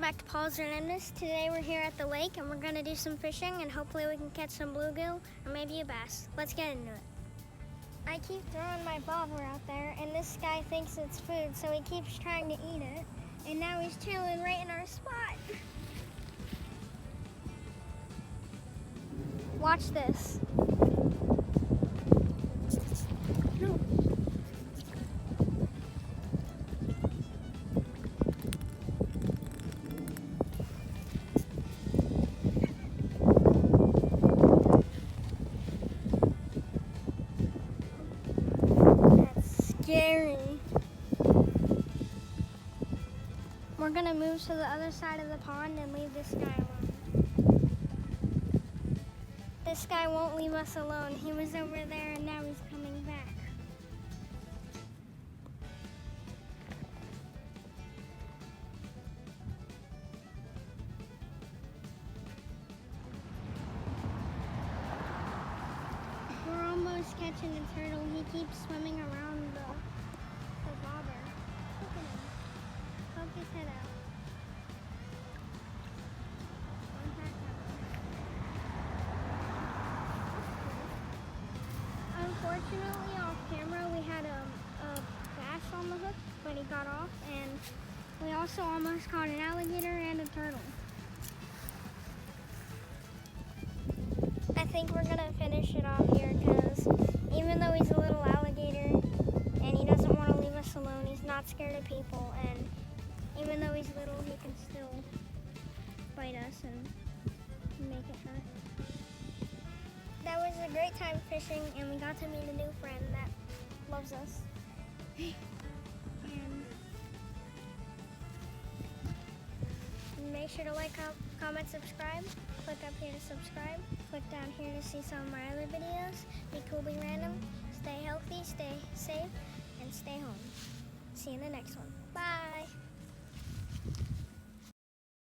back to Paul's Randomness. Today we're here at the lake and we're going to do some fishing and hopefully we can catch some bluegill or maybe a bass. Let's get into it. I keep throwing my bobber out there and this guy thinks it's food, so he keeps trying to eat it. And now he's chilling right in our spot. Watch this. No. Scary. We're gonna move to the other side of the pond and leave this guy alone. This guy won't leave us alone. He was over there and now he's coming back. We're almost catching a turtle. He keeps swimming around the bobber. Look at him. Poke his head out. Unfortunately, off camera, we had a bass on the hook, but he got off, and we also almost caught an alligator and a turtle. I think we're gonna finish it off here because even though he's a little alligator and he doesn't want to leave us alone, he's not scared of people, and even though he's little, he can still bite us and make it hurt. That was a great time fishing, and we got to meet a new friend that loves us. And make sure to like, comment, subscribe. Click up here to subscribe. Click down here to see some of my other videos. Be cool, be random. Stay healthy, stay safe, and stay home. See you in the next one. Bye.